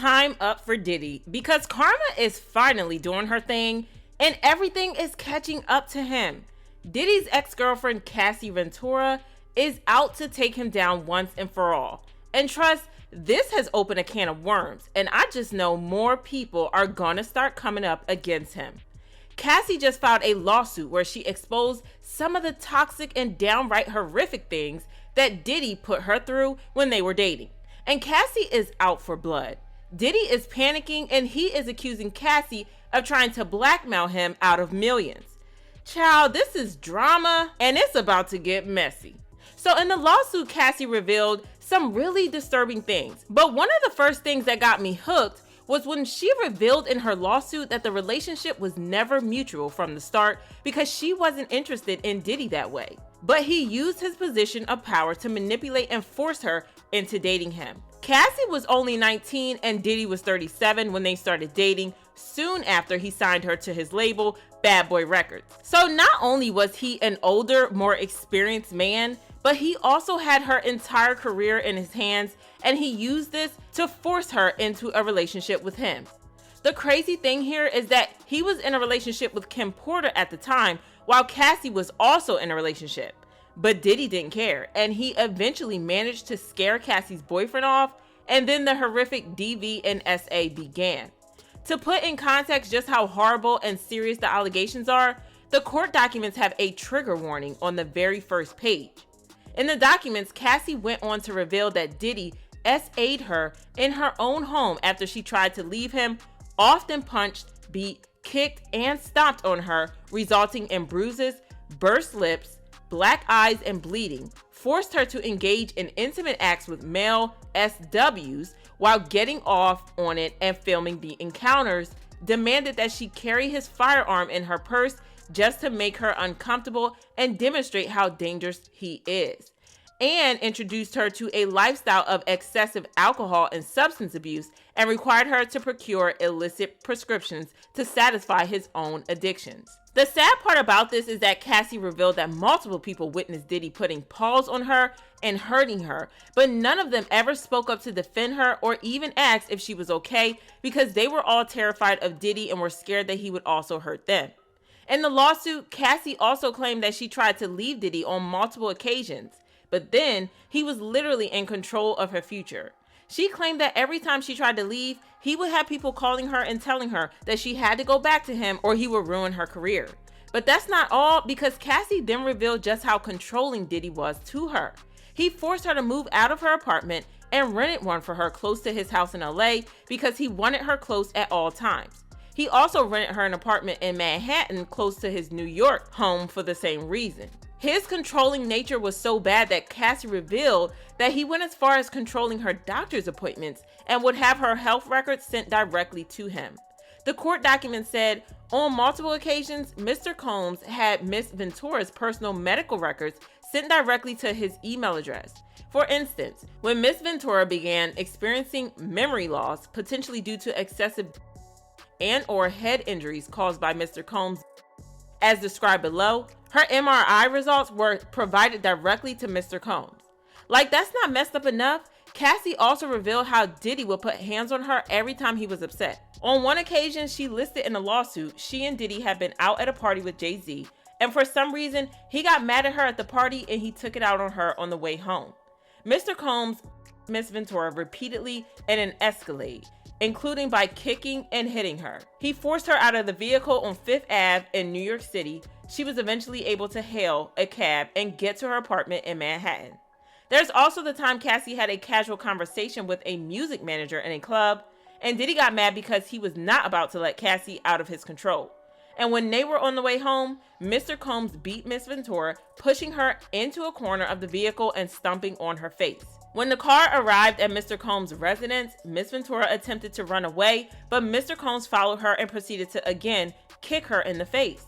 time up for Diddy because karma is finally doing her thing and everything is catching up to him. Diddy's ex-girlfriend Cassie Ventura is out to take him down once and for all. And trust, this has opened a can of worms, and I just know more people are gonna start coming up against him. Cassie just filed a lawsuit where she exposed some of the toxic and downright horrific things that Diddy put her through when they were dating. And Cassie is out for blood. Diddy is panicking and he is accusing Cassie of trying to blackmail him out of millions. Child, this is drama and it's about to get messy. So in the lawsuit, Cassie revealed some really disturbing things. But one of the first things that got me hooked was when she revealed in her lawsuit that the relationship was never mutual from the start because she wasn't interested in Diddy that way. But he used his position of power to manipulate and force her into dating him. Cassie was only 19 and Diddy was 37 when they started dating, soon after he signed her to his label, Bad Boy Records. So not only was he an older, more experienced man, but he also had her entire career in his hands, and he used this to force her into a relationship with him. The crazy thing here is that he was in a relationship with Kim Porter at the time, while Cassie was also in a relationship. But Diddy didn't care, and he eventually managed to scare Cassie's boyfriend off, and then the horrific DV and SA began. To put in context just how horrible and serious the allegations are, the court documents have a trigger warning on the very first page. In the documents, Cassie went on to reveal that Diddy SA'd her in her own home after she tried to leave him, often punched, beat, kicked, and stomped on her, resulting in bruises, burst lips, black eyes, and bleeding, forced her to engage in intimate acts with male SWs while getting off on it and filming the encounters, demanded that she carry his firearm in her purse just to make her uncomfortable and demonstrate how dangerous he is, and introduced her to a lifestyle of excessive alcohol and substance abuse and required her to procure illicit prescriptions to satisfy his own addictions. The sad part about this is that Cassie revealed that multiple people witnessed Diddy putting paws on her and hurting her, but none of them ever spoke up to defend her or even asked if she was okay because they were all terrified of Diddy and were scared that he would also hurt them. In the lawsuit, Cassie also claimed that she tried to leave Diddy on multiple occasions, but then he was literally in control of her future. She claimed that every time she tried to leave, he would have people calling her and telling her that she had to go back to him or he would ruin her career. But that's not all, because Cassie then revealed just how controlling Diddy was to her. He forced her to move out of her apartment and rented one for her close to his house in LA because he wanted her close at all times. He also rented her an apartment in Manhattan close to his New York home for the same reason. His controlling nature was so bad that Cassie revealed that he went as far as controlling her doctor's appointments and would have her health records sent directly to him. The court document said, on multiple occasions, Mr. Combs had Miss Ventura's personal medical records sent directly to his email address. For instance, when Miss Ventura began experiencing memory loss, potentially due to excessive and or head injuries caused by Mr. Combs, as described below, her MRI results were provided directly to Mr. Combs. Like that's not messed up enough, Cassie also revealed how Diddy would put hands on her every time he was upset. On one occasion, she listed in a lawsuit, she and Diddy had been out at a party with Jay-Z, and for some reason, he got mad at her at the party and he took it out on her on the way home. Mr. Combs, Miss Ventura repeatedly in an escalade, including by kicking and hitting her. He forced her out of the vehicle on Fifth Ave in New York City. She was eventually able to hail a cab and get to her apartment in Manhattan. There's also the time Cassie had a casual conversation with a music manager in a club, and Diddy got mad because he was not about to let Cassie out of his control. And when they were on the way home, Mr. Combs beat Miss Ventura, pushing her into a corner of the vehicle and stomping on her face. When the car arrived at Mr. Combs' residence, Miss Ventura attempted to run away, but Mr. Combs followed her and proceeded to again kick her in the face.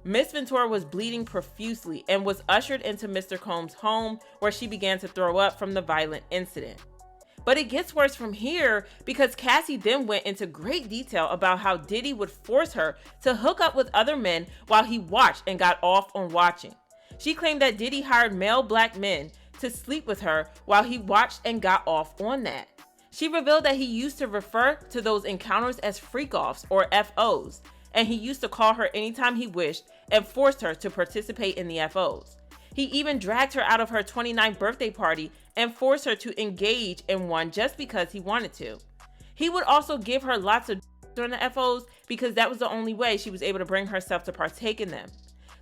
Miss Ventura was bleeding profusely and was ushered into Mr. Combs' home, where she began to throw up from the violent incident. But it gets worse from here, because Cassie then went into great detail about how Diddy would force her to hook up with other men while he watched and got off on watching. She claimed that Diddy hired male black men to sleep with her while he watched and got off on that. She revealed that he used to refer to those encounters as freak-offs or FOs, and he used to call her anytime he wished and forced her to participate in the FOs. He even dragged her out of her 29th birthday party and forced her to engage in one just because he wanted to. He would also give her lots of during the FOs because that was the only way she was able to bring herself to partake in them.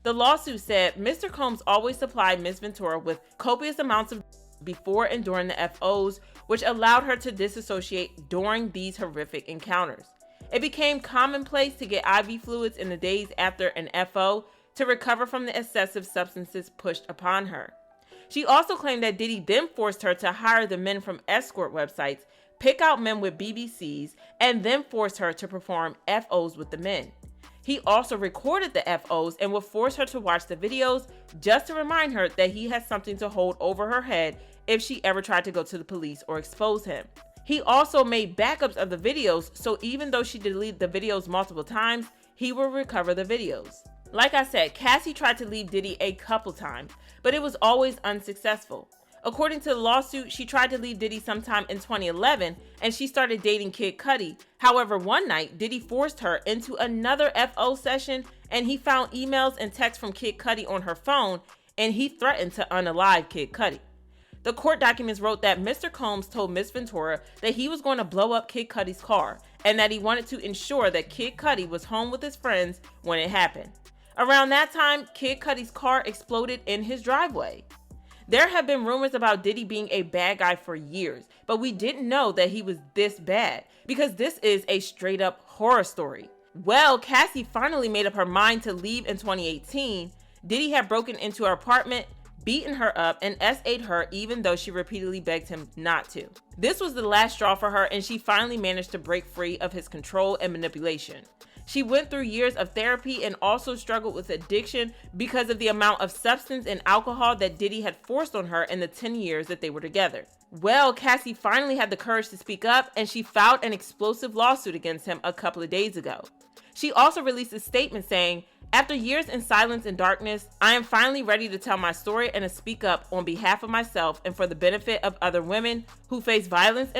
The lawsuit said Mr. Combs always supplied Ms. Ventura with copious amounts of before and during the FOs, which allowed her to disassociate during these horrific encounters. It became commonplace to get IV fluids in the days after an FO to recover from the excessive substances pushed upon her. She also claimed that Diddy then forced her to hire the men from escort websites, pick out men with BBCs, and then forced her to perform FOs with the men. He also recorded the FOs and would force her to watch the videos just to remind her that he had something to hold over her head if she ever tried to go to the police or expose him. He also made backups of the videos, so even though she deleted the videos multiple times, he would recover the videos. Like I said, Cassie tried to leave Diddy a couple times, but it was always unsuccessful. According to the lawsuit, she tried to leave Diddy sometime in 2011 and she started dating Kid Cudi. However, one night, Diddy forced her into another FO session and he found emails and texts from Kid Cudi on her phone and he threatened to unalive Kid Cudi. The court documents wrote that Mr. Combs told Ms. Ventura that he was going to blow up Kid Cudi's car and that he wanted to ensure that Kid Cudi was home with his friends when it happened. Around that time, Kid Cudi's car exploded in his driveway. There have been rumors about Diddy being a bad guy for years, but we didn't know that he was this bad because this is a straight up horror story. Well, Cassie finally made up her mind to leave in 2018. Diddy had broken into her apartment, beaten her up, and SA'd her even though she repeatedly begged him not to. This was the last straw for her and she finally managed to break free of his control and manipulation. She went through years of therapy and also struggled with addiction because of the amount of substance and alcohol that Diddy had forced on her in the 10 years that they were together. Well, Cassie finally had the courage to speak up and she filed an explosive lawsuit against him a couple of days ago. She also released a statement saying, "After years in silence and darkness, I am finally ready to tell my story and to speak up on behalf of myself and for the benefit of other women who face violence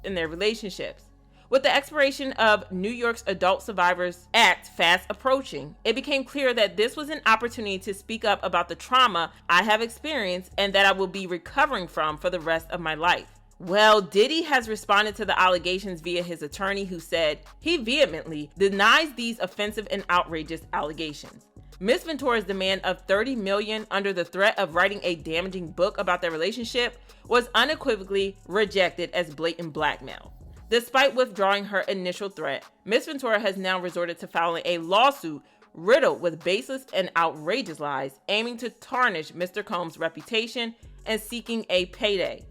in their relationships." With the expiration of New York's Adult Survivors Act fast approaching, it became clear that this was an opportunity to speak up about the trauma I have experienced and that I will be recovering from for the rest of my life. Well, Diddy has responded to the allegations via his attorney, who said he vehemently denies these offensive and outrageous allegations. Ms. Ventura's demand of $30 million under the threat of writing a damaging book about their relationship was unequivocally rejected as blatant blackmail. Despite withdrawing her initial threat, Ms. Ventura has now resorted to filing a lawsuit riddled with baseless and outrageous lies, aiming to tarnish Mr. Combs' reputation and seeking a payday.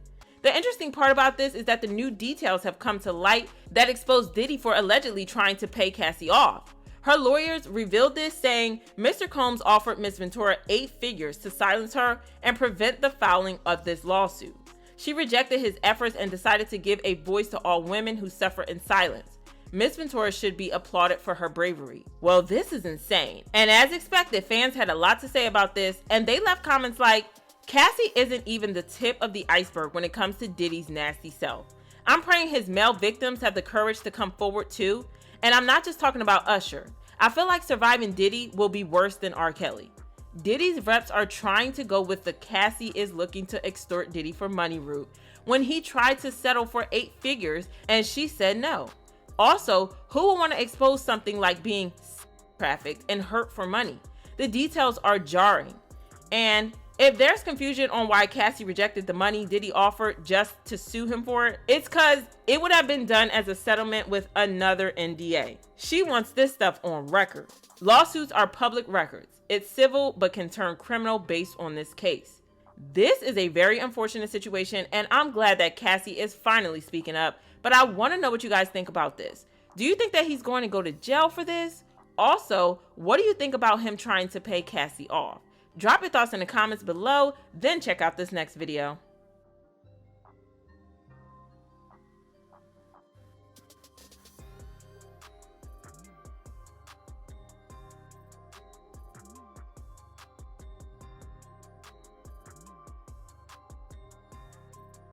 The interesting part about this is that the new details have come to light that expose Diddy for allegedly trying to pay Cassie off. Her lawyers revealed this, saying Mr. Combs offered Ms. Ventura 8 figures to silence her and prevent the filing of this lawsuit. She rejected his efforts and decided to give a voice to all women who suffer in silence. Ms. Ventura should be applauded for her bravery. Well, this is insane. And as expected, fans had a lot to say about this, and they left comments like, "Cassie isn't even the tip of the iceberg when it comes to Diddy's nasty self. I'm praying his male victims have the courage to come forward too. And I'm not just talking about Usher. I feel like surviving Diddy will be worse than R. Kelly." Diddy's reps are trying to go with the Cassie is looking to extort Diddy for money route when he tried to settle for 8 figures and she said no. Also, who would want to expose something like being trafficked and hurt for money? The details are jarring. And if there's confusion on why Cassie rejected the money Diddy offered just to sue him for it, it's because it would have been done as a settlement with another NDA. She wants this stuff on record. Lawsuits are public records. It's civil but can turn criminal based on this case. This is a very unfortunate situation and I'm glad that Cassie is finally speaking up, but I want to know what you guys think about this. Do you think that he's going to go to jail for this? Also, what do you think about him trying to pay Cassie off? Drop your thoughts in the comments below, then check out this next video.